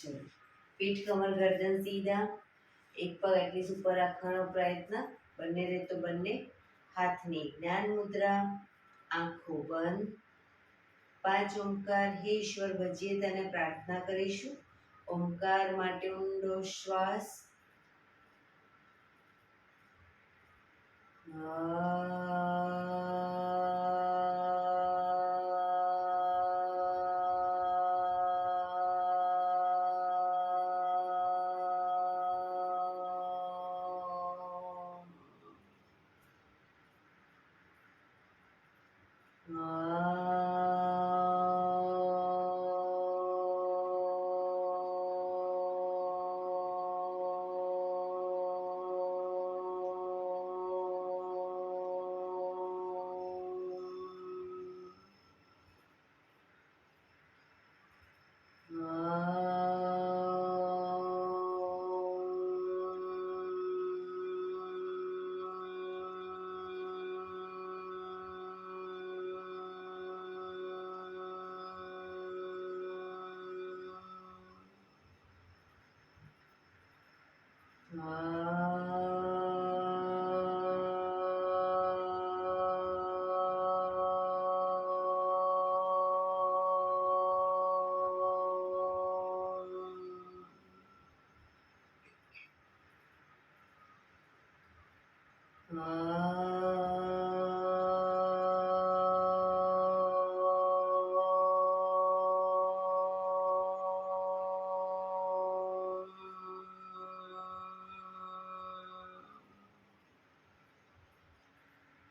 ચલો, પીઠ કમર ગરદન સીધા, એક પગ એટલી ઉપર રાખવાનો પ્રયત્ન, બંને રહે તો બંને હાથની જ્ઞાન મુદ્રા, આંખો બંધ. 5 ઓમકાર હે ઈશ્વર ભજીએ તને પ્રાર્થના કરીશું. ઓમકાર માટે ઊંડો શ્વાસ.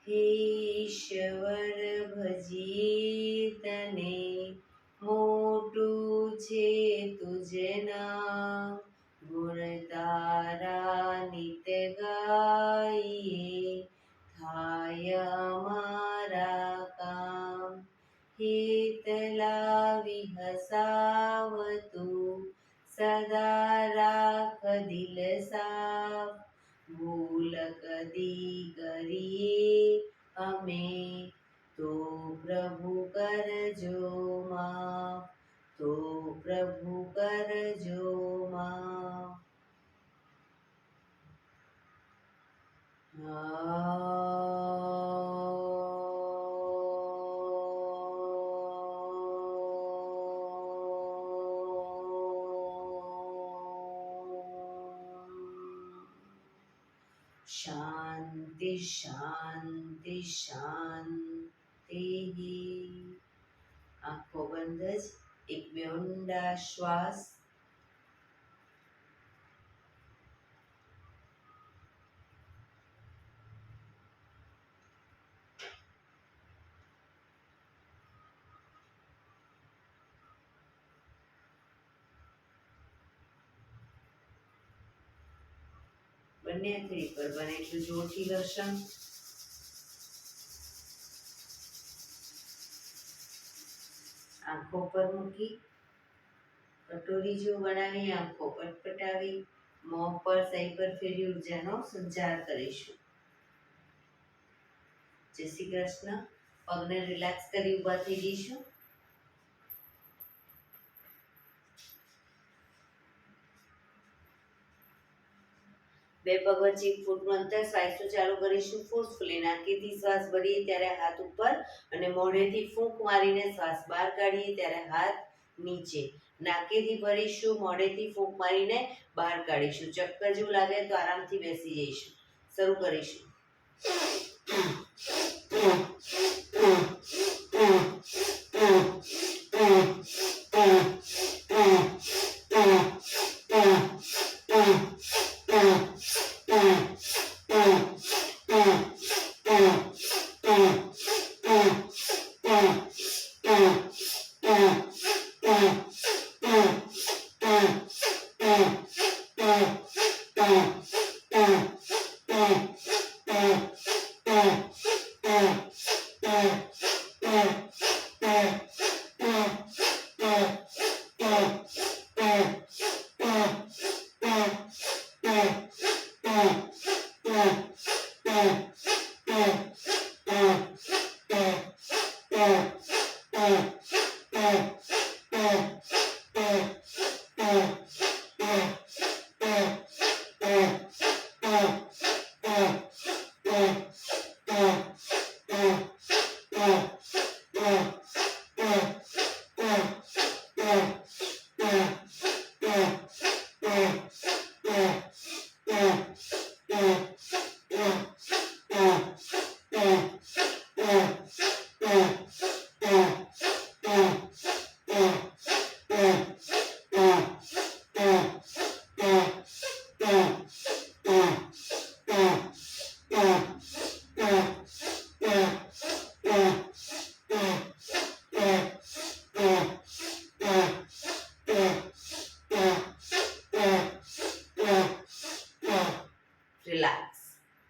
હે ઈશ્વર ભજીએ તને, મોટું છે તુજના ગુણ, તારા નિત ગાઈએ થાય અમારા કામ. હેતલા વિહસાવતું સદા રાખ દિલ સાફ, ભૂલ કદી કરીએ અમે તો પ્રભુ કરજો માફ, તો પ્રભુ કરજો માફ. શાંતિ શાંતિ શાંતિ. આંખો બંધ જ, એક બે ઊંડા શ્વાસ. બંને હાથેળી પર બને એટલું જોરથી ઘર્ષણ. આંખો પર મૂકી કટોરી જેવું બનાવી આંખો પટપટાવી મોં પર સહી પર ફેરી ઉર્જાનો સંચાર કરીશું. જય શ્રી કૃષ્ણ. પગને રિલેક્સ કરી ઊભા થઈ જઈશું. બે પગ વચ્ચે 1 ફૂટનું અંતર શ્વાસનું ચાલુ કરીશું. ફોર્સફુલી નાકેથી શ્વાસ ભરીએ ત્યારે હાથ ઉપર અને મોઢેથી ફૂંક મારીને શ્વાસ બહાર કાઢીએ ત્યારે હાથ નીચે. નાકેથી ભરીશું, મોઢેથી ફૂંક મારીને બહાર કાઢીશું. ચક્કર જેવું લાગે તો આરામથી બેસી જઈશું. શરૂ કરીશું.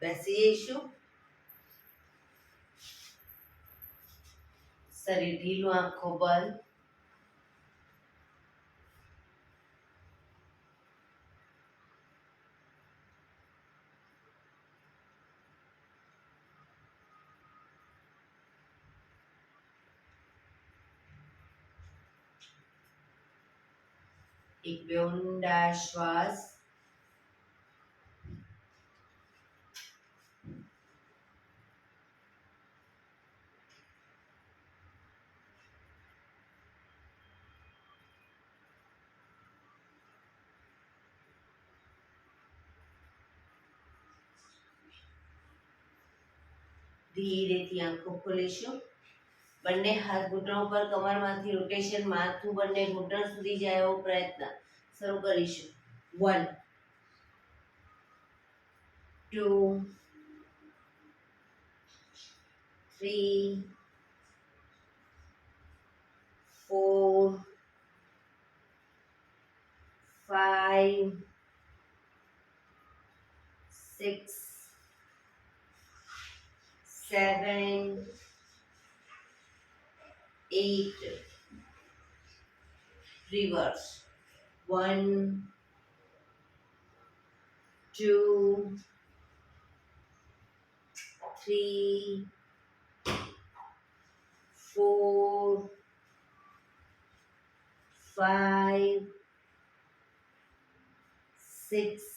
બેસી જઈશું. શરીર ઢીલું, આંખો બંધ. એક બે ઊંડા શ્વાસ. ધીરેથી આંખો ખોલીશું. બંને હાથ ઘૂંટણો પર, કમરમાંથી રોટેશન, માથું બંને ઘૂંટણ સુધી જાય એવો પ્રયત્ન. શરૂ કરીશું. 1 2 3 4 5 6 7 8 reverse. 1 2 3 4 5 6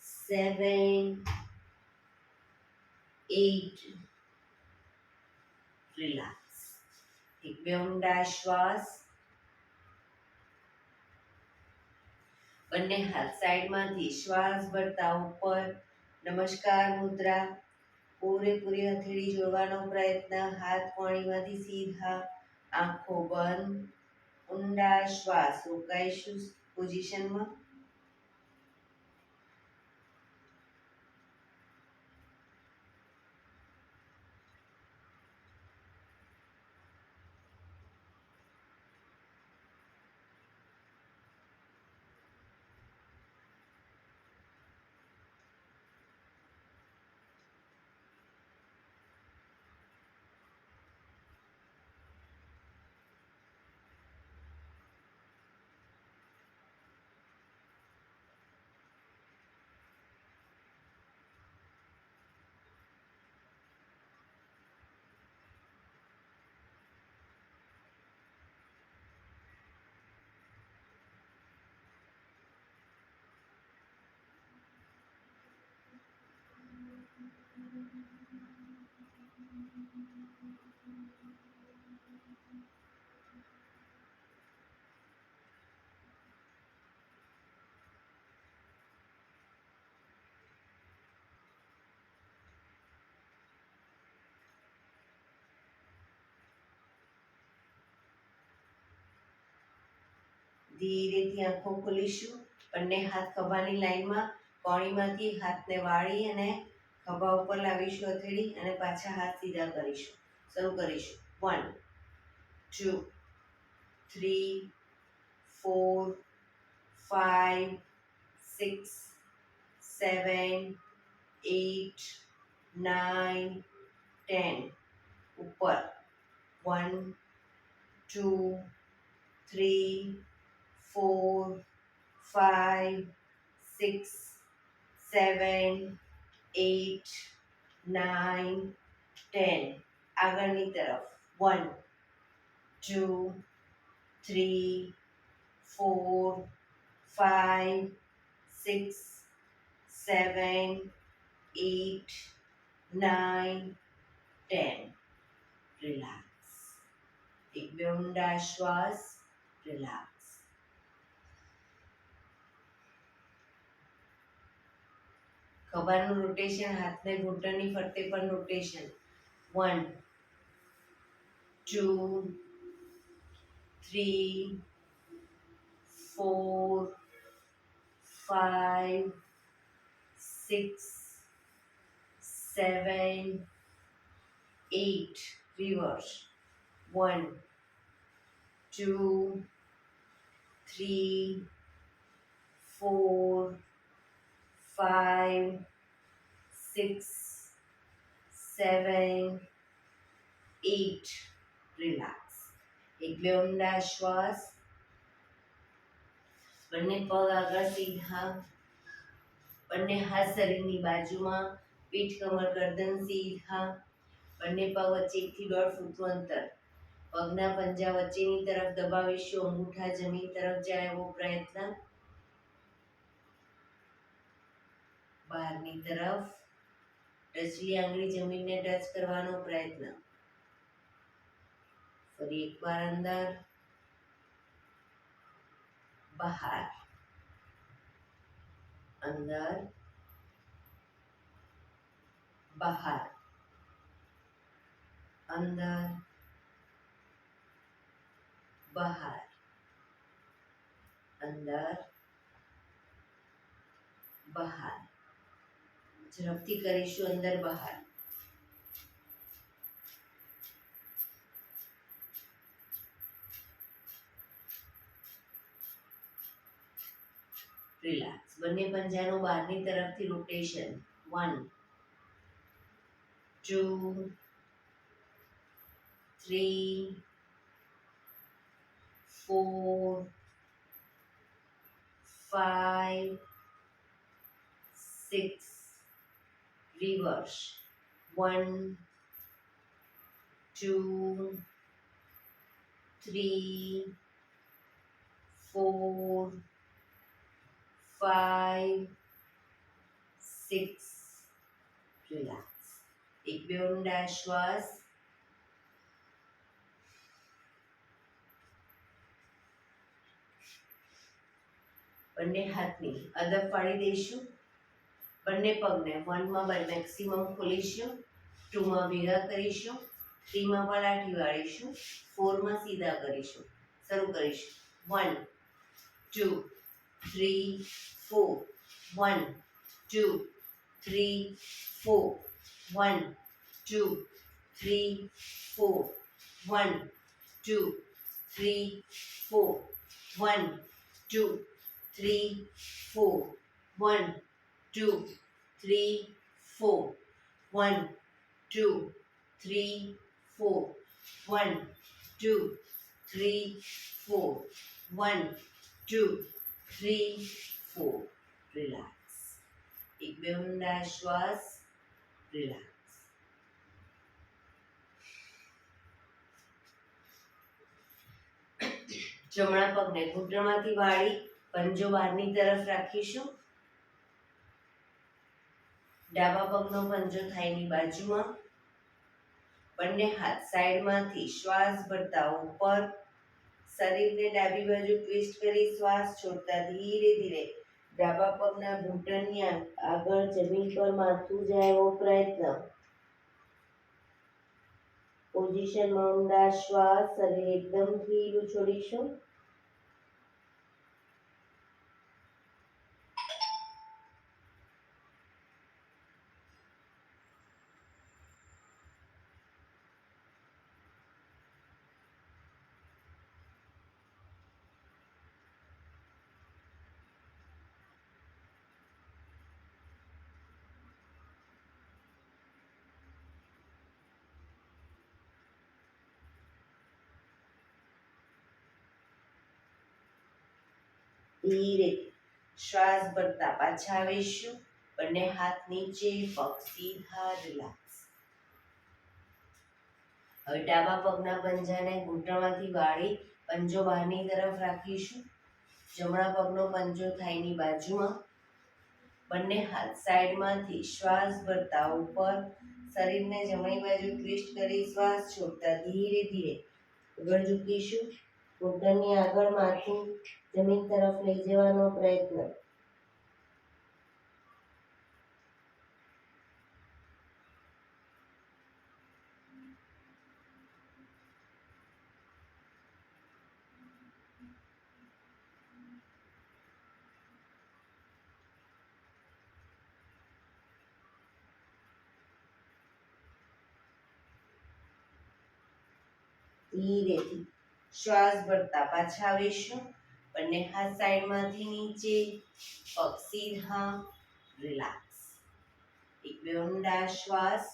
7 8 રિલેક્સ. એક બે ઊંડા શ્વાસ. બંને હાથ સાઈડમાંથી શ્વાસ ભરતા ઉપર. નમસ્કાર મુદ્રા. પૂરેપૂરી હથેળી જોડવાનો પ્રયત્ન. હાથ કોણીમાંથી સીધા. આંખો બંધ. ઊંડા શ્વાસ. રોકાઈશું પોઝિશનમાં. ધીરેથી આંખો ખોલીશું. બંને હાથ ખભાની લાઈનમાં. કોણીમાંથી હાથને વાળી અને ખભા ઉપર લાવીશું હથેળી અને પાછા હાથ સીધા કરીશું. શરૂ કરીશું. 1 2 3 4 5 6 7 8 9 10 ઉપર. 1 2 3 4 5 6 7 8 9 10. આગળની તરફ. 1 2 3 4 5 6 7 8 9 10. રિલેક્સ. એક બે ઊંડા શ્વાસ. રિલેક્સ. ખભાનું રોટેશન, હાથને ઘૂંટણની ફરતે પણ રોટેશન. 1 2 3 4 5 6 7 8 reverse. 1 2 3 4 5 6 7 8 રિલેક્સ. એક બે ઊંડા શ્વાસ. બંને પગ આગળ સીધા, બંને હાથ શરીરની બાજુમાં, પીઠ કમર ગરદન સીધા, બંને પગ વચ્ચે 1 થી 1.5 ફૂટનું અંતર. પગના પંજા વચ્ચેની તરફ દબાવીશું, અંગૂઠા જમીન તરફ જાય એવો પ્રયત્ન. બહારની તરફ ટચલી આંગળી જમીનને ટચ કરવાનો પ્રયત્ન. ફરી એકવાર અંદર, બહાર, અંદર, બહાર, અંદર, બહાર, અંદર, બહાર. ઝડપથી કરીશું, અંદર બહાર. રિલેક્સ. બંને પંજાનું બહારની તરફથી રોટેશન. 1 2 3 4 5 6 રિવર્સ. 1 2 3 4 5 6 રિલેક્સ. એક બે ઊંડા શ્વાસ. બંને હાથની અદબ પાડી દઈશું. બંને પગને 1 માં મેક્સિમમ ખોલીશું, 2 માં ભેગા કરીશું, 3 માં પલાઠી વાળીશું, 4 માં સીધા કરીશું. શરૂ કરીશું. 1 2 3 4 1 2 3 4 1 2 3 4 1 2 3 4 1 2 3 4 1 2 3 4 1 2 3 4 1 2 3 4 1 2 3 4. રિલેક્સ. એક બે ઊંડા શ્વાસ. રિલેક્સ. જમણા પગને ઘૂંટણમાંથી વાળી પંજો બહારની તરફ રાખીશું. ડાબા પગનો પંજો થાઈની બાજુમાં. બંને હાથ સાઈડમાંથી શ્વાસ ભરતા ઉપર, શરીરને ડાબી બાજુ ટ્વિસ્ટ કરી શ્વાસ છોડતા ધીરે ધીરે ડાબા પગના ઘૂંટણની આગળ જમીન પર માથું જાય એવો પ્રયત્ન. પોઝિશનમાં ઊંડા શ્વાસ. શરીર એકદમ ઢીલું છોડીશું. ધીરે શ્વાસ ભરતા પાછા આવીશું. બંને હાથ નીચે, પગ સીધા. રિલેક્સ. હવે ડાબા પગના પંજાને ઘૂંટણમાંથી વાળી પંજો બહારની તરફ રાખીશું. જમણા પગનો પંજો થાઈની બાજુમાં. બંને હાથ સાઈડમાંથી શ્વાસ ભરતા ઉપર, શરીરને જમણી બાજુ ટ્વિસ્ટ કરી શ્વાસ છોડતા ધીરે ધીરે આગળ ઝૂકીશું. ઘૂંટણની આગળ માથું જમીન તરફ લઈ જવાનો પ્રયત્ન. ધીરેથી શ્વાસ ભરતા પાછા આવીશું. બંને હાથ સાઈડમાંથી નીચે, પગ સીધા. રિલેક્સ. એક બે ઊંડા શ્વાસ.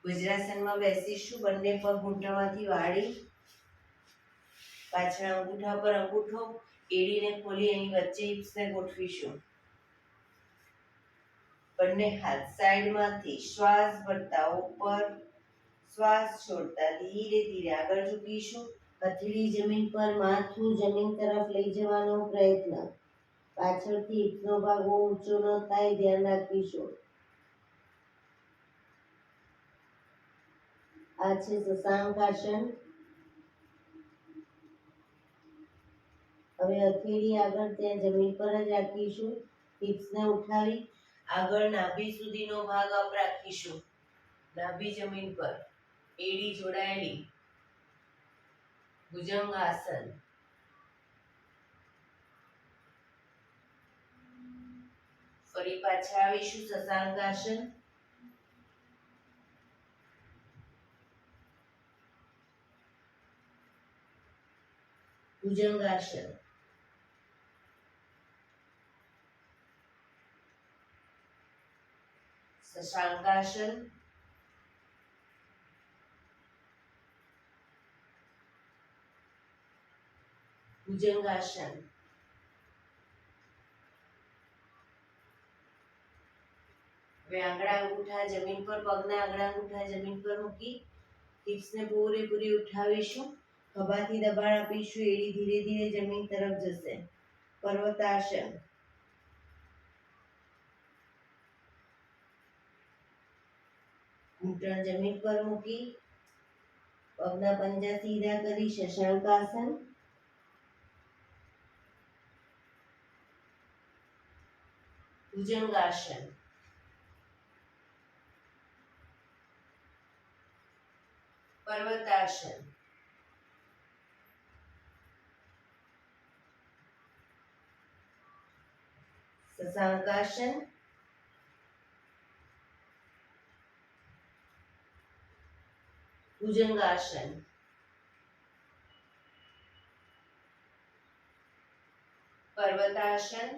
વજ્રાસનમાં બેસીશું. બંને પગ ઘૂંટણમાંથી વાળી પાછળ અંગૂઠા પર અંગૂઠો એડીને ખોલી એની વચ્ચે હિપ્સને ગોઠવીશું. બંને હાથ સાઈડમાંથી શ્વાસ ભરતા ઉપર, શ્વાસ છોડતા ધીરે ધીરે આગળ ઝૂકીશું. હથેળી જમીન પર, માથું જમીન તરફ લઈ જવાનો પ્રયત્ન. પાછળથી હિપનો ભાગ બહુ ઊંચો ન થાય, ધ્યાન રાખીશું. આ છે શશાંક આસન. હવે હથેળી આગળ ત્યાં જમીન પર જ રાખીશું. હિપ્સને ઉઠાવી આગળ નાભી સુધીનો ભાગ અપ રાખીશું. નાભી જમીન પર, એડી જોડાયેલી. ભુજંગ આસન. ફરી પાછા આવીશું શશાંક આસન. ભુજંગ આસન. શશાંક આસન. ભુજંગ આસન. હવે આંગળા અંગૂઠા જમીન પર, પગના આંગળા અંગૂઠા જમીન પર મૂકી હિપ્સને પૂરેપૂરી ઉઠાવીશું. ખભાથી દબાણ આપીશું. એડી ધીરે ધીરે જમીન તરફ જશે. પર્વતાસન. ઘૂંટણ જમીન પર મૂકી પગના પંજા સીધા કરી શશાંક આસન. ભુજંગ આસન. પર્વતાસન. શશાંક આસન. ભુજંગ આસન. પર્વતાસન.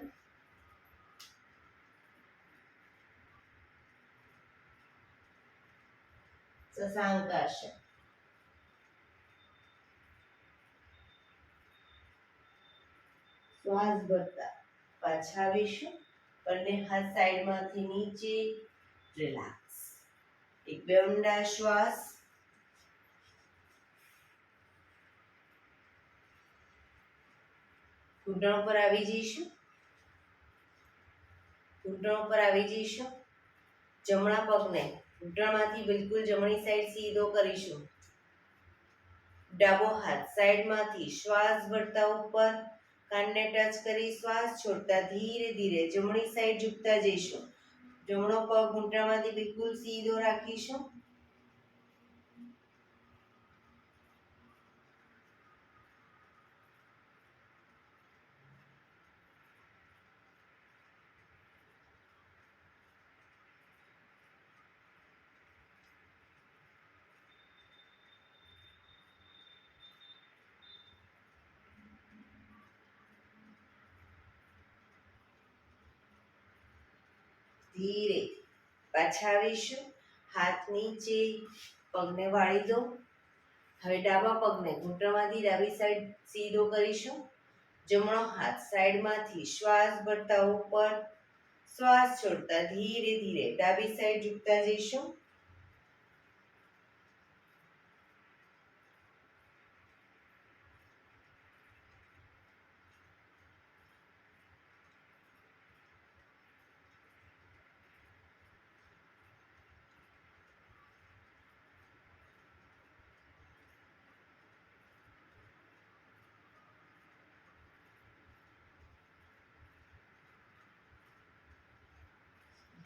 શશાંક આસન. શ્વાસ ભરતા પાછા આવીશું. બંને હાથ સાઈડમાંથી નીચે. રિલેક્સ. એક બે ઊંડા શ્વાસ. ઘૂંટણ પર આવી જઈશું. ઘૂંટણ પર આવી જઈશું. જમણા પગને ઘૂંટણમાંથી બિલકુલ જમણી સાઈડ સીધો કરીશું. ડાબો હાથ સાઈડમાંથી શ્વાસ ભરતા ઉપર, કાનને ટચ કરી શ્વાસ છોડતા ધીરે ધીરે જમણી સાઈડ ઝૂકતા જઈશું. જમણો પગ ઘૂંટણમાંથી બિલકુલ સીધો રાખીશું. ધીરે પાછા આવીશું. હાથ નીચે, પગને વાળી દો. હવે ડાબા પગને ઘૂંટણમાંથી ડાબી સાઈડ સીધો કરીશું. જમણો હાથ સાઈડમાંથી શ્વાસ ભરતા ઉપર, શ્વાસ છોડતા ધીરે ધીરે ડાબી સાઈડ ઝૂકતા જઈશું.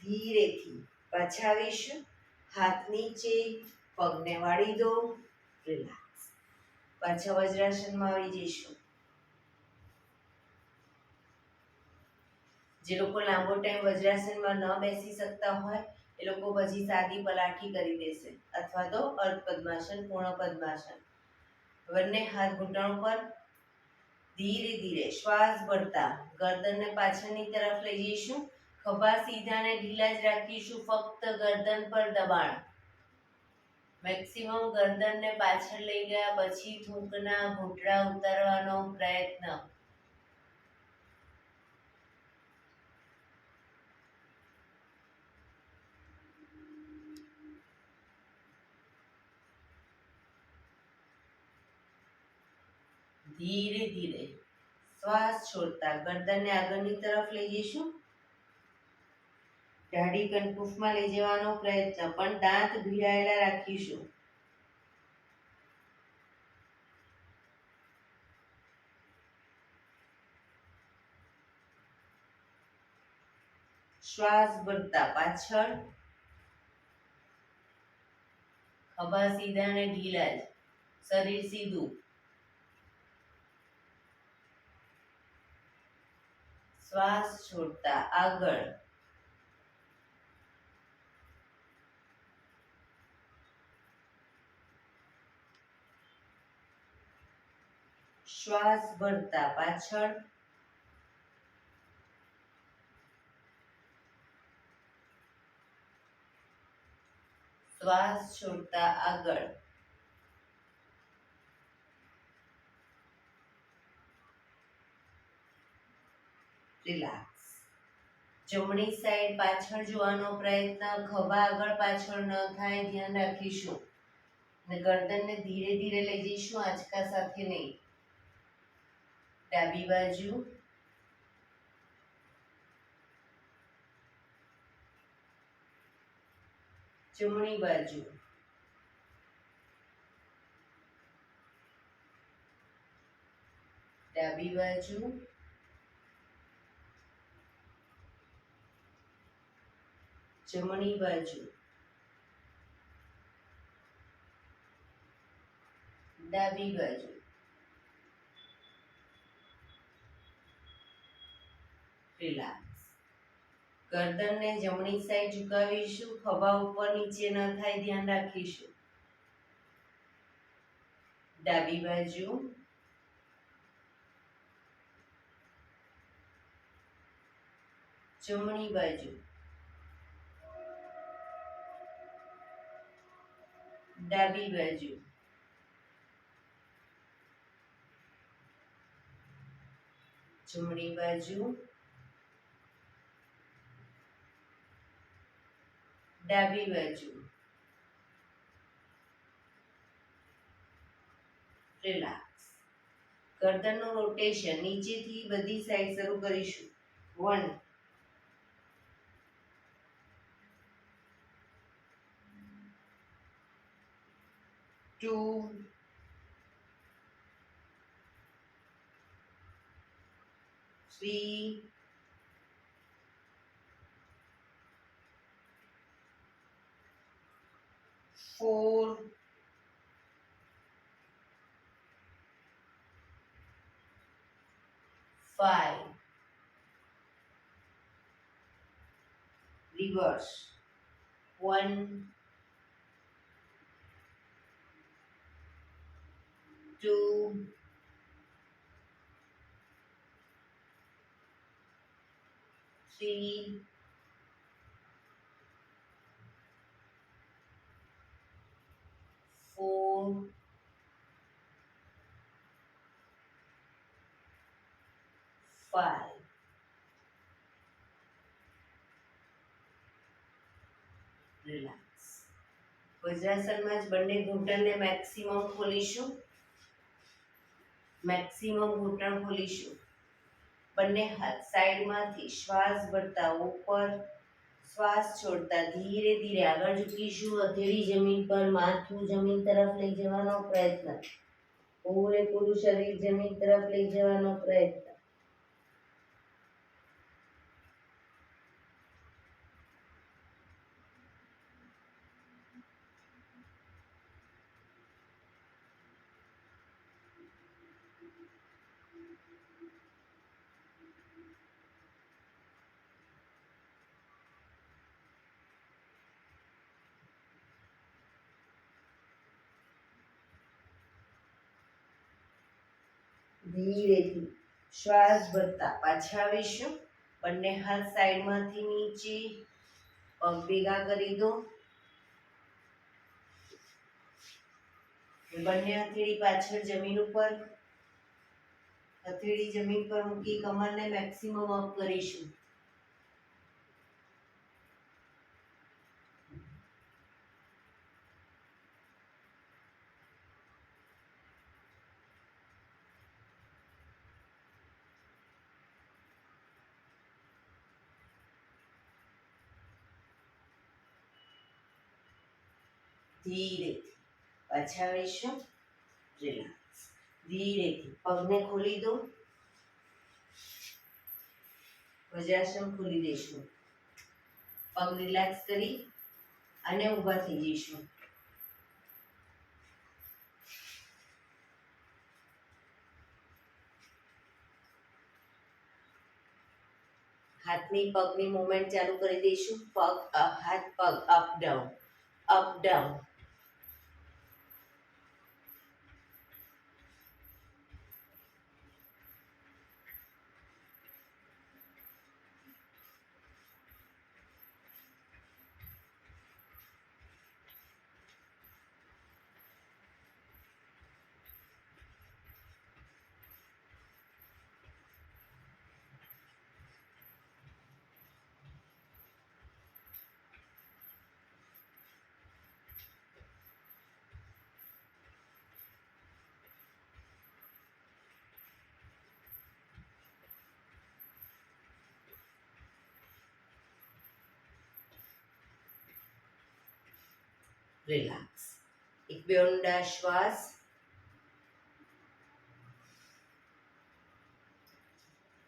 ધીરેથી પાછા આવીશું. હાથ નીચે, પગને વાળી દો. રિલેક્સ. પાછા વજ્રાસનમાં આવી જઈશું. જે લોકો લાંબો ટાઈમ વજ્રાસનમાં ન બેસી શકતા હોય એ લોકો પછી સાદી પલાઠી કરી દેશે, અથવા તો અર્ધ પદ્માસન, પૂર્ણ પદ્માસન. બંને હાથ ઘૂંટણ પર ધીરે ધીરે શ્વાસ ભરતા ગરદનને પાછળની તરફ લઈ જઈશું. ખભા સીધા ને ઢીલા જ રાખીશું. ફક્ત ગરદન પર દબાણ. મેક્સિમમ ગરદનને પાછળ લઈ ગયા પછી થૂંકના ઘૂંટડા ઉતારવાનો પ્રયત્ન. ધીરે ધીરે શ્વાસ છોડતા ગરદનને આગળની તરફ લઈ જઈશું. દાઢી કનકુફમાં લઈ જવાનો પ્રયત્ન, પણ દાંત ભીડાયેલા રાખીશું. શ્વાસ ભરતા પાછળ, ખભા સીધા ને ઢીલા જ, શરીર સીધું. શ્વાસ છોડતા આગળ. શ્વાસ ભરતા પાછળ, શ્વાસ છોડતા આગળ. રિલેક્સ. જમણી સાઈડ પાછળ જોવાનો પ્રયત્ન, ખભા આગળ પાછળ ન થાય ધ્યાન રાખીશું. અને ગરદનને ધીરે ધીરે લઈ જઈશું, આંચકા સાથે નહીં. ડાબી બાજુ, જમણી બાજુ. ડાબી બાજુ, જમણી બાજુ. ડાબી બાજુ. રિલેક્સ. ગરદનને જમણી સાઈડ ઝુકાવીશું, ખભા ઉપર નીચે ન થાય ધ્યાન રાખીશું. ડાબી બાજુ, જમણી બાજુ. ડાબી બાજુ. જમણી બાજુ. ડાબી બાજુ. રિલેક્સ. ગરદનનું રોટેશન નીચેથી બધી સાઈડ શરૂ કરીશું. 1 2 3 4 5 reverse 1 2 3 4 5 રિલેક્સ. વજ્રાસનમાં જ બંને ઘૂંટણને મેક્સિમમ ખોલીશું. બંને હાથ સાઈડમાંથી શ્વાસ ભરતા ઉપર, શ્વાસ છોડતા ધીરે ધીરે આગળ ઝૂકીશું. હથેળી જમીન પર, માથું જમીન તરફ લઈ જવાનો પ્રયત્ન. પૂરેપૂરું શરીર જમીન તરફ લઈ જવાનો પ્રયત્ન. ધીરેથી શ્વાસ ભરતા પાછા આવીશું. બંને હાથ સાઈડમાંથી નીચે, પગ ભેગા કરી દો. બંને હથેળી પાછળ જમીન ઉપર, હથેળી જમીન પર મૂકી કમરને મેક્સિમમ અપ કરીશું. ધીરેથી પાછા આવીશું. રિલેક્સ. ધીરેથી પગને ખોલી દો. વજ્રાસન ખોલી દઈશું. પગ રિલેક્સ કરી અને ઊભા થઈ જઈશું. હાથની પગની મૂવમેન્ટ ચાલુ કરી દઈશું. પગ હાથ પગ up down, up down. Relax. એક બે ઊંડા શ્વાસ.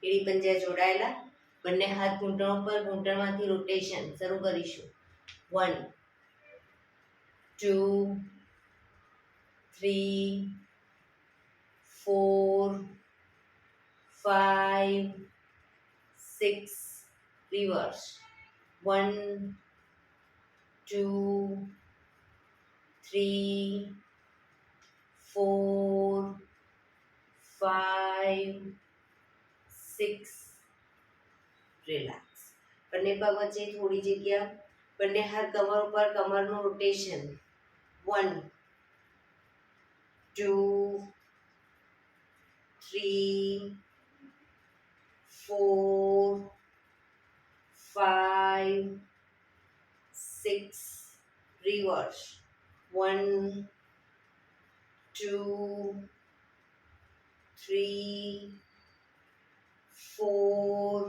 એડી પંજા જોડાયેલા. બંને હાથ ઘૂંટણો પર, ઘૂંટણમાંથી રોટેશન શરૂ કરીશું. 1 2 3 4 5 6. રિવર્સ. 1 2 3 4 5 6. રિલેક્સ. બંને પગ વચ્ચે થોડી જગ્યા. બંને હાથ કમર ઉપર, કમરનું રોટેશન. 1 2 3 4 5 6. રિવર્સ. 1 2 3 4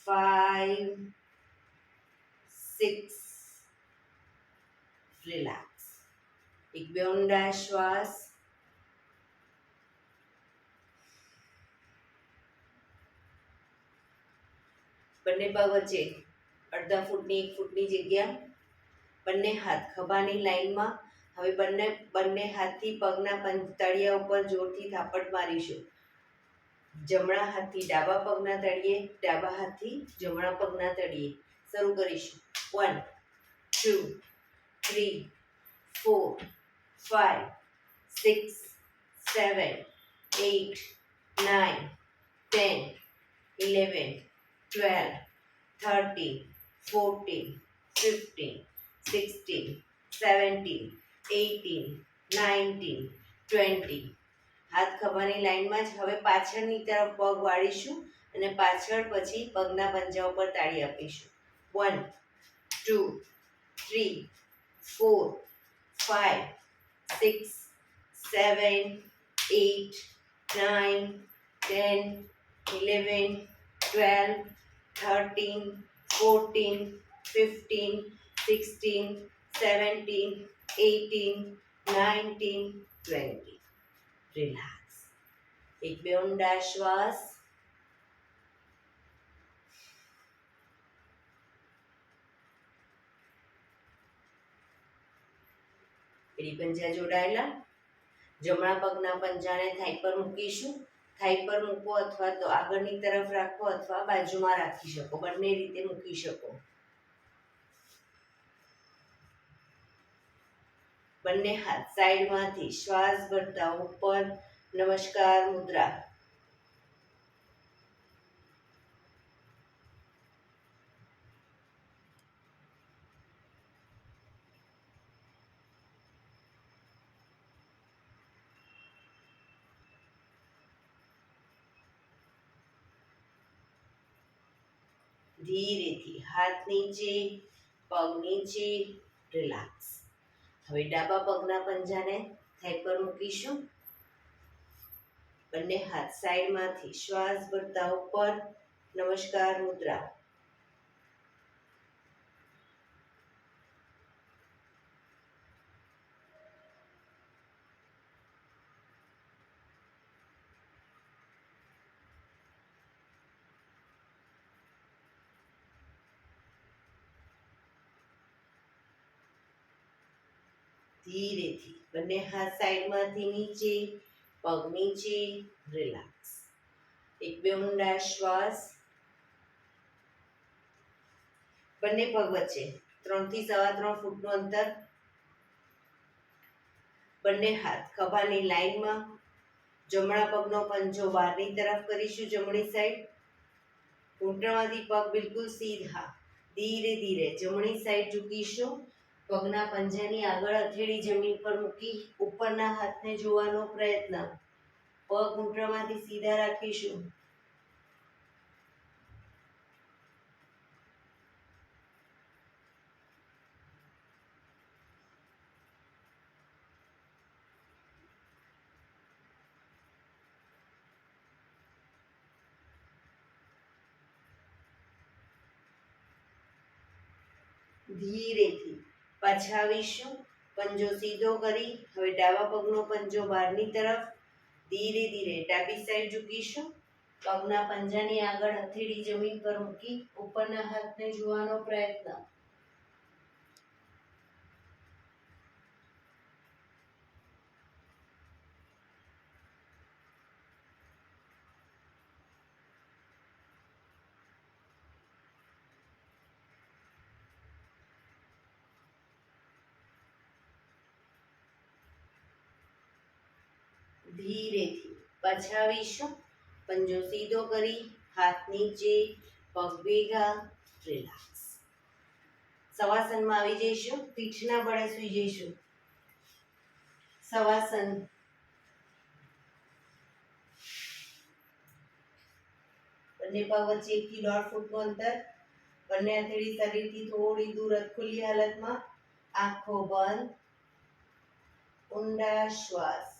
5 6. રિલેક્સ. એક બે ઊંડા શ્વાસ. બંને પગ વચ્ચે અડધા ફૂટની 1 ફૂટની જગ્યા. બંને હાથ ખભાની લાઈનમાં. હવે બંને હાથથી પગના તળિયા ઉપર જોરથી થાપટ મારીશું. જમણા હાથથી ડાબા પગના તળિયે, ડાબા હાથથી જમણા પગના તળિયે. શરૂ કરીશું. 1 2 3 4 5 6 7 8 9 10 11 12 13 14 15 16 17 18 19 20. હાથ ખભાની લાઈનમાં જ. હવે પાછળની તરફ પગ વાળીશું અને પાછળ પછી પગના પંજા ઉપર તાળી આપીશું. 1 2 3 4 5 6 7 8 9 10 11 12 13 14 15 16 17 18 19 20. રિલેક્સ. એક બે ઊંડા શ્વાસ. એડી પંજા જોડાયેલા. જમણા પગના પંજાને થાઈ પર મૂકીશું. થાઈ પર મૂકો અથવા તો આગળની તરફ રાખો અથવા બાજુમાં રાખી શકો. બંને રીતે મૂકી શકો. બંને હાથ સાઈડમાંથી શ્વાસ ભરતા ઉપર નમસ્કાર મુદ્રા. ધીરેથી હાથ નીચે, પગ નીચે, રિલેક્સ. હવે ડાબા પગના પંજાને થાઈ પર મૂકીશું. બંને હાથ સાઈડમાંથી શ્વાસ ભરતા ઉપર. નમસ્કાર મુદ્રા. ધીરેથી બંને હાથ સાઈડમાંથી નીચે, પગ નીચે, રિલેક્સ. એક બે ઊંડા શ્વાસ. બંને પગ વચ્ચે 3 થી 3.25 ફૂટનું અંતર. બંને હાથ ખભાની લાઈનમાં. જમણા પગનો પંજો બહારની તરફ કરીશું, જમણી સાઈડ. ઘૂંટણમાંથી પગ બિલકુલ સીધા. ધીરે ધીરે જમણી સાઈડ ઝૂકીશું. પગના પંજાની આગળ હથેળી જમીન પર મૂકી ઉપરના હાથને જોવાનો પ્રયત્ન. પગ ઘૂંટણમાંથી સીધા રાખીશું. ધીરેથી પાછા આવીશું. પંજો સીધો કરી હવે ડાબા પગનો પંજો બહારની તરફ. ધીરે ધીરે ડાબી સાઈડ ઝૂકીશું. પગના પંજાની આગળ હથેળી જમીન પર મૂકી ઉપરના હાથને જોવાનો પ્રયત્ન. ધીરેથી પાછા આવીશું. પંજો સીધો કરી હાથ નીચે, પગ ભેગા, રિલેક્સ. સવાસનમાં આવી જઈશું. પીઠના બળે સૂઈ જઈશું. સવાસન. બંને પગ વચ્ચે 1 થી 1.5 ફૂટનું અંતર. બંને હથેળી શરીરથી થોડી દૂર ખુલ્લી હાલતમાં. આંખો બંધ. ઊંડા શ્વાસ.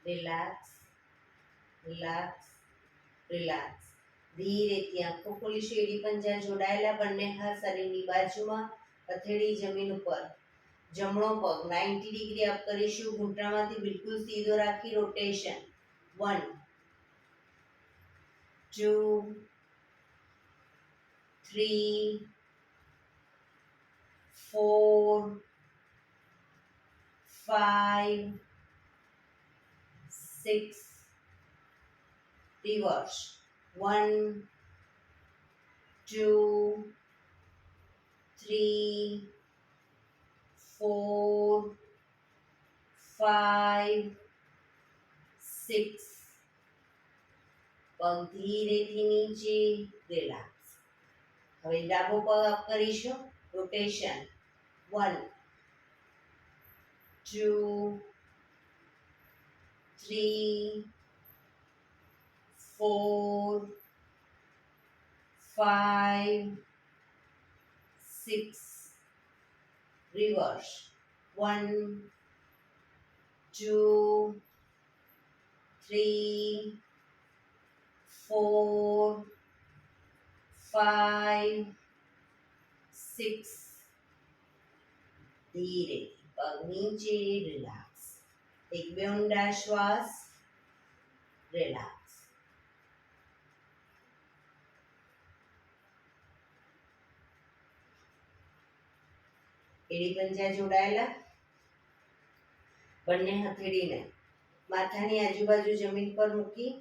Relax, relax, relax. ધીરેથી આંખો ખોલીશું. એડી પંજા જોડાયેલા. બંને હાથ શરીરની બાજુમાં. હથેળી જમીન ઉપર. જમણો પગ 90 ડિગ્રી અપ કરીશું. ઘૂંટણમાંથી બિલકુલ સીધો રાખી રોટેશન. 1 2 3 4 5 6. Reverse. 1 2 3 4 5 6. પગ ધીરેથી નીચે, રિલેક્સ. હવે ડાબો પગ અપ કરીશું. રોટેશન. 1 2 3 4 5 6. Reverse. 1 2 3 4 5 6. ધીરે પગ નીચે, રિલેક્સ. એક બે ઊંડા શ્વાસ. રિલેક્સ. એડી પંજા જોડાયેલા. બંને હથેળીને માથાની આજુબાજુ જમીન પર મૂકી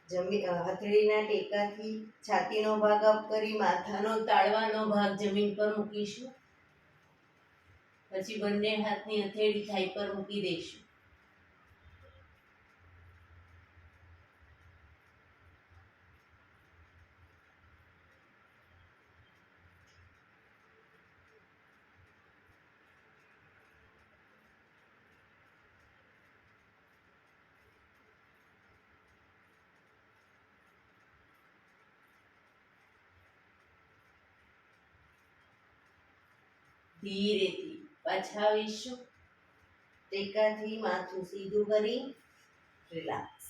હથેળીના ટેકાથી છાતીનો ભાગ અપ કરી માથાનો તાળવાનો ભાગ જમીન પર મૂકીશું. પછી બંને હાથની હથેળી થાઈ પર મૂકી દઈશું. ધીરેથી પાછા આવીશું. ટેકાથી માથું સીધું કરી રિલેક્સ.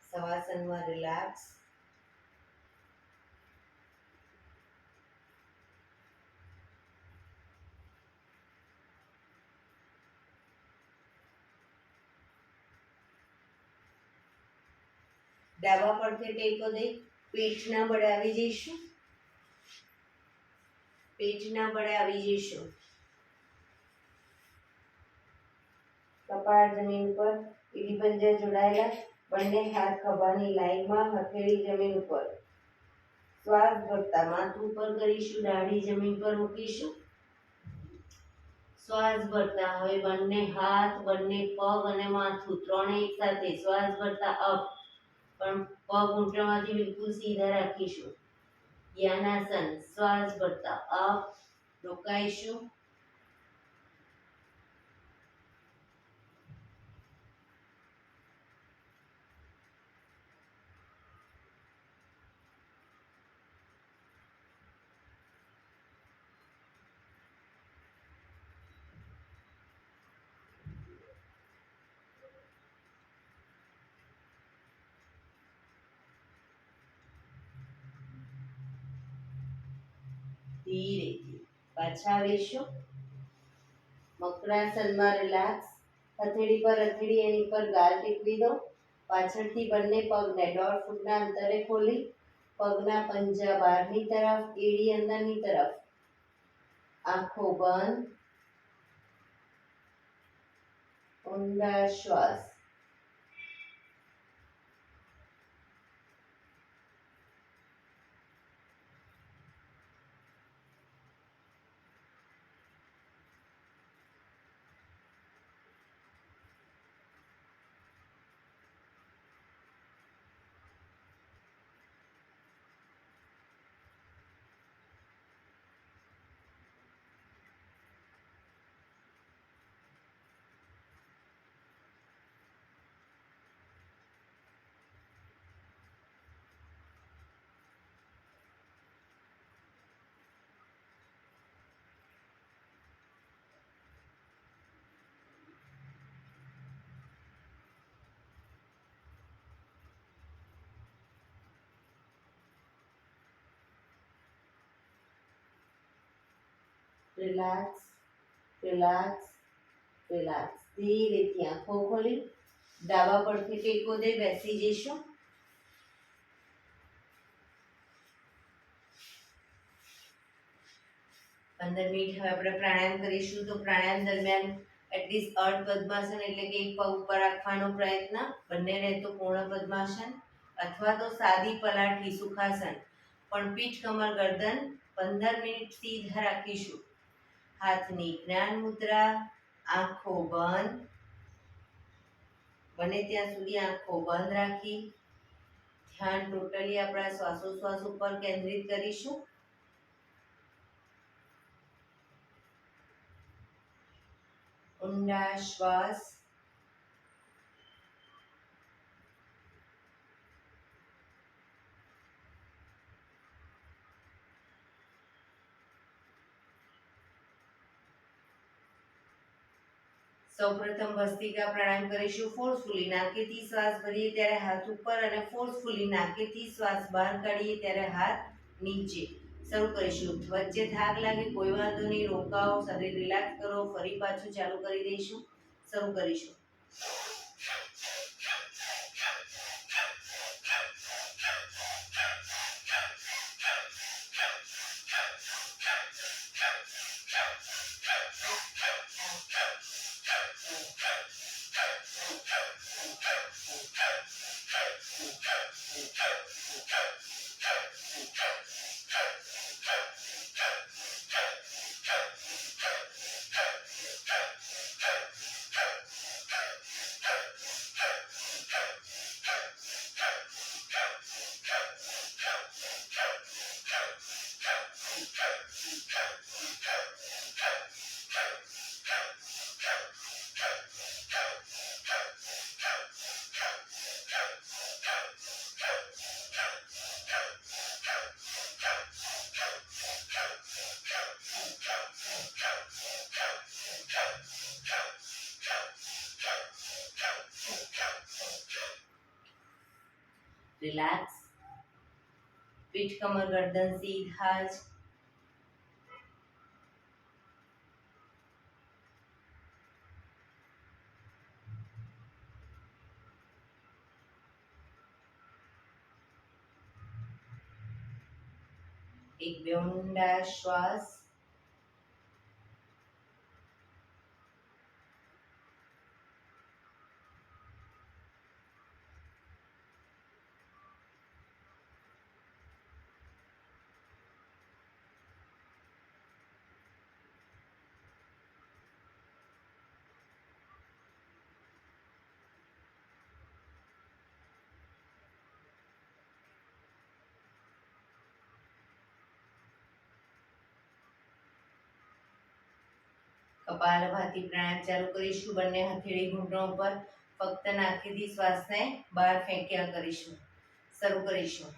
શવાસનમાં રિલેક્સ. ડાબા પડખે ટેકો દઈ પેટના બળે આવી જઈશું. પેટના બળે આવી જઈશું. કપાળ જમીન પર, એડી પંજા જોડાયેલા. બંને હાથ ખભાની લાઈનમાં, હથેળી જમીન ઉપર. શ્વાસ ભરતા માથું ઉપર કરીશું. દાઢી જમીન પર મૂકીશું. શ્વાસ ભરતા હવે બંને હાથ, બંને પગ અને માથું ત્રણેય એક સાથે શ્વાસ ભરતા અપ. પણ પગ ઘૂંટણમાંથી બિલકુલ સીધા રાખીશું. યાનાસન. શ્વાસ ભરતા અપ. રોકાઈશું. ધીરેથી પાછા આવીશું. મકરાસનમાં રિલેક્સ. હથેળી પર હથેળી એની પર ગાલ ટેકવી દો. પાછળથી બંને પગને 1.5 ફૂટના અંતરે ખોલી પગના પંજા બહારની તરફ, એડી અંદરની તરફ. આંખો બંધ. ઊંડા શ્વાસ. Relax, relax, relax. ધીરેથી આંખો ખોલી ડાબા પડખે ટેકો દે બેસી જઈશું. પંદર મિનિટ હવે આપણે પ્રાણાયામ કરીશું. તો પ્રાણાયામ દરમિયાન એટલીસ્ટ અર્ધ પદ્માસન એટલે કે એક પગ ઉપર રાખવાનો પ્રયત્ન. બંને રહે તો પૂર્ણ પદ્માસન અથવા તો સાદી પલાઠી સુખાસન. પણ પીઠ, કમર, ગરદન 15 મિનિટ સીધા રાખીશું. હાથની જ્ઞાન મુદ્રા. આંખો બંધ. બને ત્યાં સુધી આંખો બંધ રાખી ધ્યાન ટોટલી આપણા શ્વાસોશ્વાસ ઉપર કેન્દ્રિત કરીશું. ઊંડા શ્વાસ. સૌપ્રથમ ભસ્ત્રિકા પ્રાણાયામ કરીશું. ફોર્સફુલી નાકેથી શ્વાસ ભરીએ ત્યારે હાથ ઉપર અને ફોર્સફુલી નાકેથી શ્વાસ બહાર કાઢીએ ત્યારે હાથ નીચે. શરૂ કરીશું. વચ્ચે થાક લાગે કોઈ વાંધો નહીં, રોકાઓ, શરીર રિલેક્સ કરો, ફરી પાછું ચાલુ કરી દઈશું. શરૂ કરીશું. રિલેક્સ. પીઠ કમર ગરદન સીધા જ. એક બે ઊંડા શ્વાસ. કપાલભાતિ પ્રાણાયામ ચાલુ કરીશું. બંને હથેળી ઘૂંટણો પર. ફક્ત નાકથી શ્વાસને બહાર ફેંક્યા કરીશું. શરૂ કરીશું.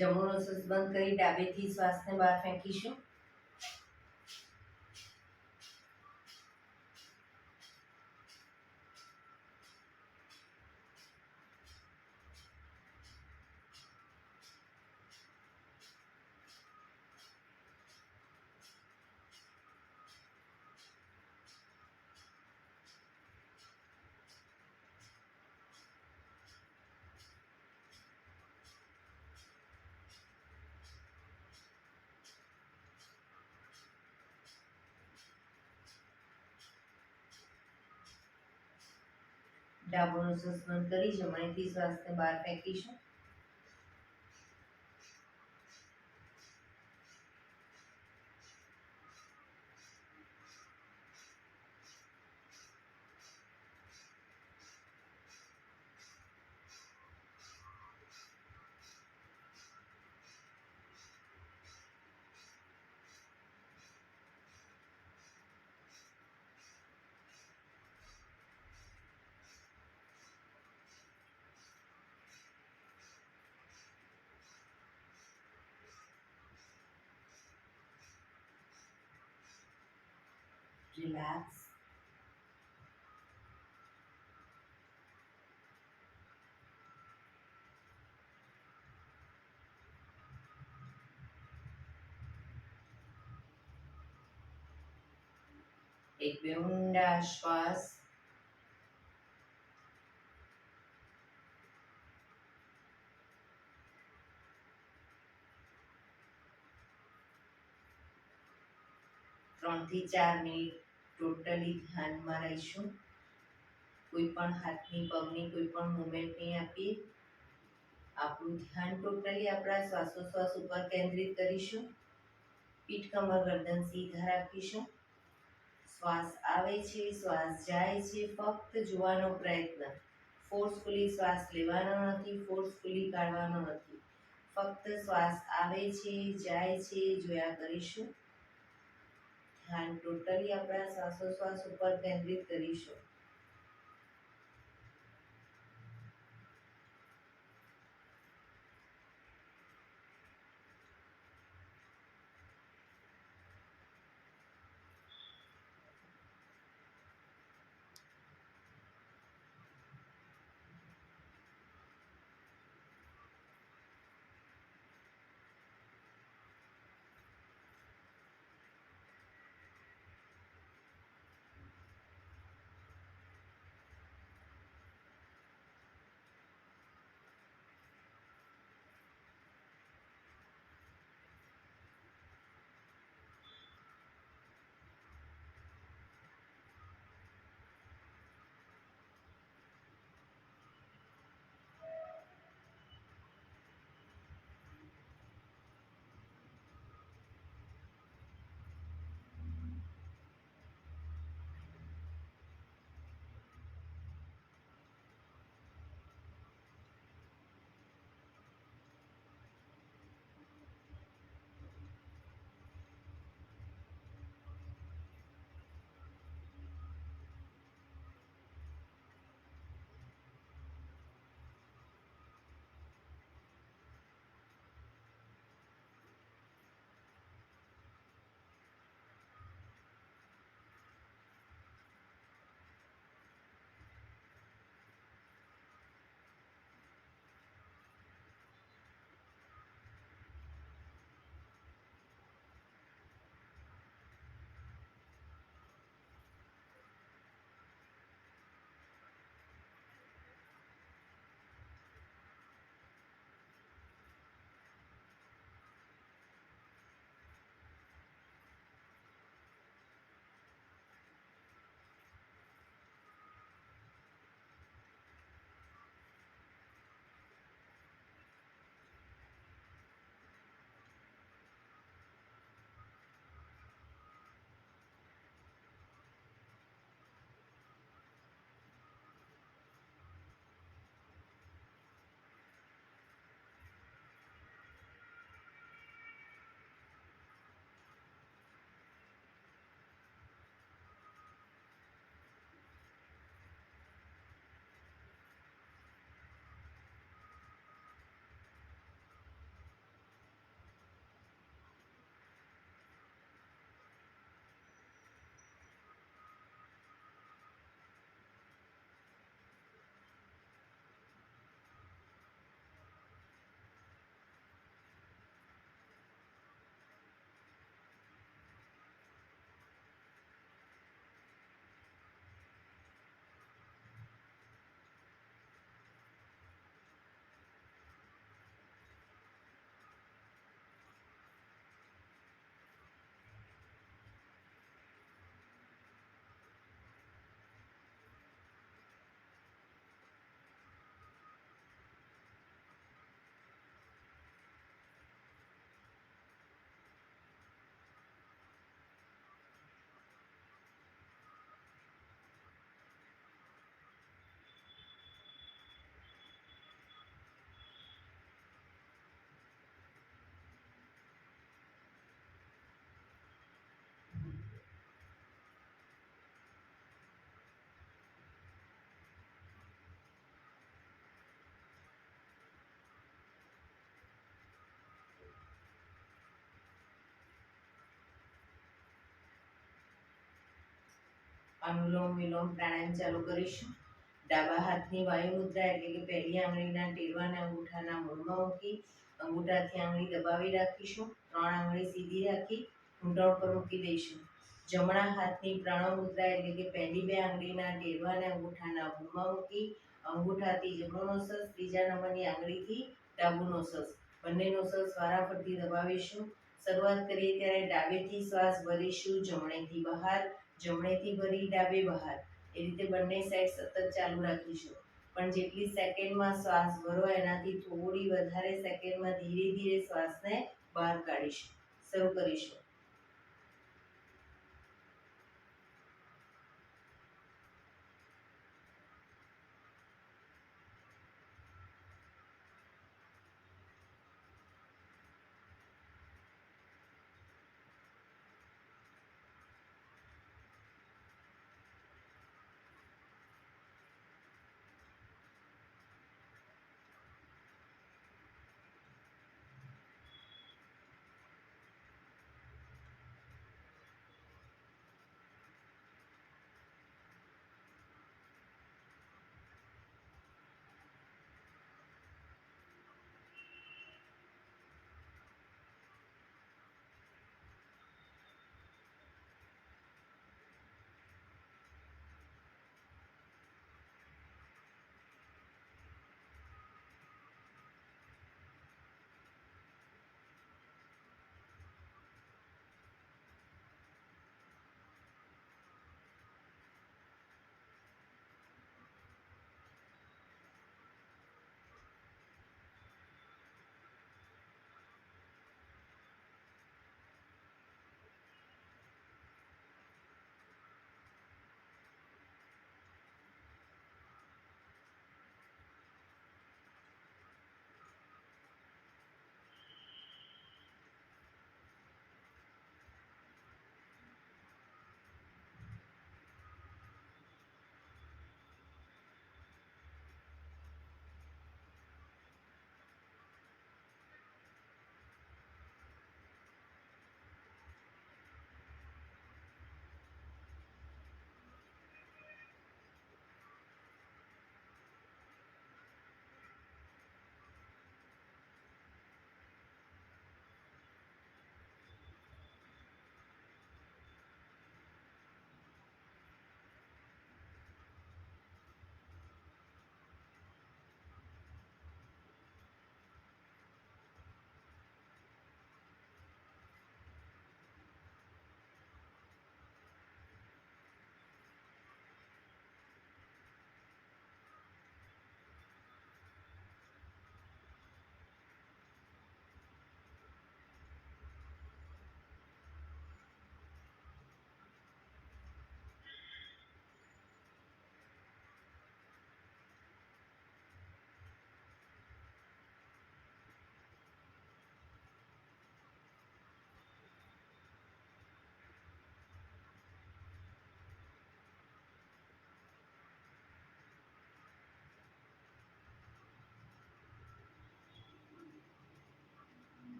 જમણો શ્વાસ બંધ કરી ડાબેથી શ્વાસને બહાર ફેંકીશું. ડાબોનો શ્વાસ બંધ કરી જમણેથી શ્વાસને બહાર ફેંકીશું. રિલેક્સ. એક બે ઊંડા શ્વાસ. ત્રણ થી 4 મિનિટ ટોટલી ધ્યાનમાં રહીશું. કોઈ પણ હાથની પગની કોઈ પણ મુવમેન્ટ નહીં આપીએ. આપણું ધ્યાન ટોટલી આપણા શ્વાસોશ્વાસ ઉપર કેન્દ્રિત કરીશું. પીઠ કમર ગરદન સીધા રાખીશું. શ્વાસ આવે છે, શ્વાસ જાય છે, ફક્ત જોવાનો પ્રયત્ન. ફોર્સફુલી શ્વાસ લેવાનો નથી, ફોર્સફુલી કાઢવાનો નથી. ફક્ત શ્વાસ આવે છે, જાય છે, જોયા કરીશું. ધ્યાન ટોટલી આપણા શ્વાસોશ્વાસ ઉપર કેન્દ્રિત કરીશું. અનુલોમ વિલોમ પ્રાણાયામ ચાલુ કરીશું. ડાબા હાથની વાયુ મુદ્રા એટલે કે પહેલી આંગળીના ટેરવાને અંગૂઠાના મૂળમાં મૂકી અંગૂઠાથી આંગળી દબાવી રાખીશું. 3 આંગળી સીધી રાખી ઘૂંટણ પર મૂકી દઈશું. જમણા હાથની પ્રણવ મુદ્રા એટલે કે પહેલી 2 આંગળીના ટેરવાને અંગૂઠાના મૂળમાં મૂકી અંગૂઠાથી જમણો નોસસ, ત્રીજા નંબરની આંગળીથી ડાબુ નોસસ, બંને નોસસ વારાફરતી દબાવીશું. શરૂઆત કરીએ ત્યારે ડાબેથી શ્વાસ ભરીશું, જમણેથી બહાર, જમણેથી ભરી ડાબે બહાર, એ રીતે બંને સાઈડ સતત ચાલુ રાખીશું. પણ જેટલી સેકન્ડમાં શ્વાસ ભરો એનાથી થોડી વધારે સેકન્ડમાં ધીરે ધીરે શ્વાસને બહાર કાઢીશું. શરૂ કરીશું.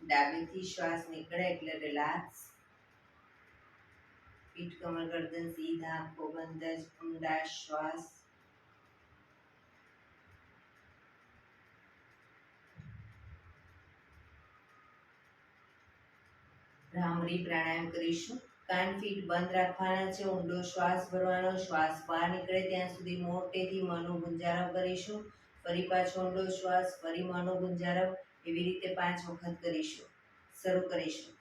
ડાબેથી શ્વાસ નીકળે એટલે રિલેક્સ. પીઠ કમર ગરદન સીધા, આંખો બંધ જ ઊંડા શ્વાસ. ભ્રામરી પ્રાણાયામ કરીશું. કાન ફીટ બંધ રાખવાના છે. ઊંડો શ્વાસ ભરવાનો. શ્વાસ બહાર નીકળે ત્યાં સુધી મોટેથી મોંનો ગુંજારવ કરીશું. ફરી પાછો ઊંડો શ્વાસ, ફરી મોંનો ગુંજારવ. એવી રીતે 5 વખત કરીશું. શરૂ કરીશું.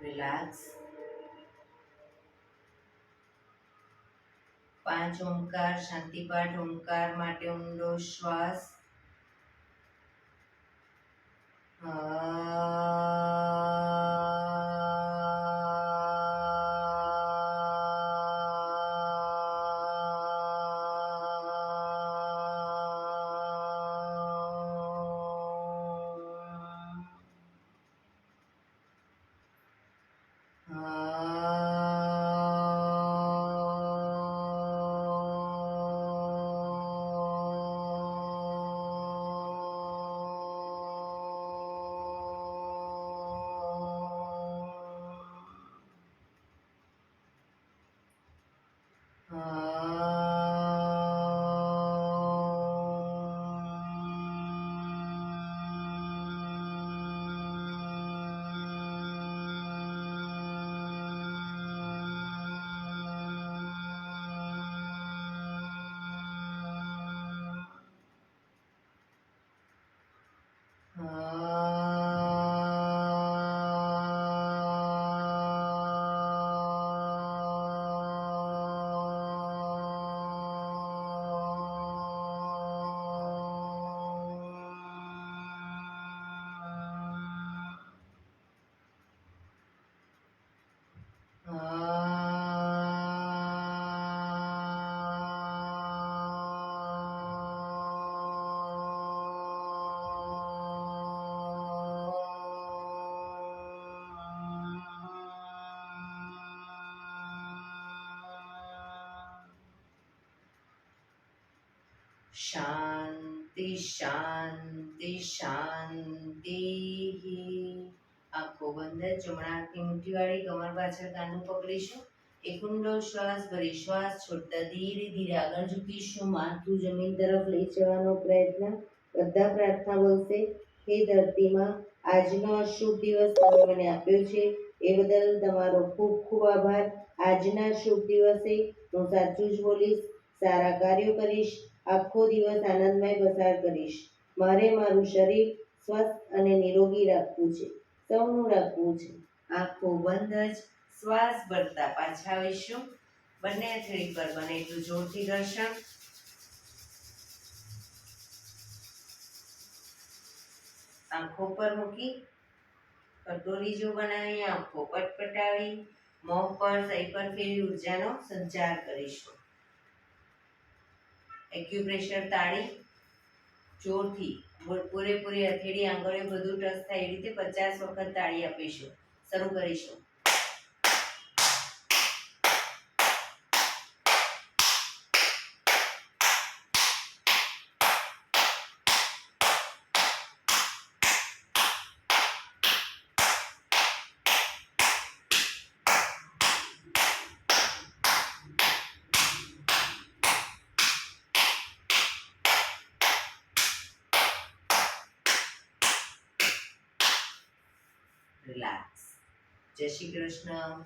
રિલેક્સ. 5 ઓમકાર શાંતિપાઠ. ઓમકાર માટે ઊંડો શ્વાસ. શાંતિ શાંતિ શાંતિ. આંખો બંધ. જમણા હાથની મુઠ્ઠી વાળી કમર પાછળ કાનનું પકડીશું. એક ઊંડો શ્વાસ ભરી શ્વાસ છોડતા ધીરે ધીરે આગળ ઝૂકીશું. માથું જમીન તરફ લઈ જવાનો પ્રયત્ન. બધા પ્રાર્થના બોલશે. હે ધરતીમાં, આજનો આ શુભ દિવસ તમે મને આપ્યો છે એ બદલ તમારો ખૂબ ખૂબ આભાર. આજના શુભ દિવસે હું સાચું જ બોલીશ, સારા કાર્યો કરીશ, આખો દિવસ આનંદમય પસાર કરીશ. મારે મારું શરીર સ્વસ્થ અને નિરોગી રાખવું છે. સૌનું રાખવું છે. આંખો બંધ જ શ્વાસ ભરતા પાછા આવીશું. બંને હથેળી પર બને એટલું જોરથી ઘર્ષણ. આંખો પર મૂકી કટોરી જો બનાવી આંખો પટપટાવી મોં પર સહી પર ફેરવી ઉર્જાનો સંચાર કરીશું. એક્યુપ્રેશર તાળી જોરથી પૂરેપૂરી હથેળી આંગળીઓ બધું ટચ થાય એ રીતે 50 વખત તાળી આપીશું. શરૂ કરીશું. રિલેક્સ. જય શ્રી કૃષ્ણ.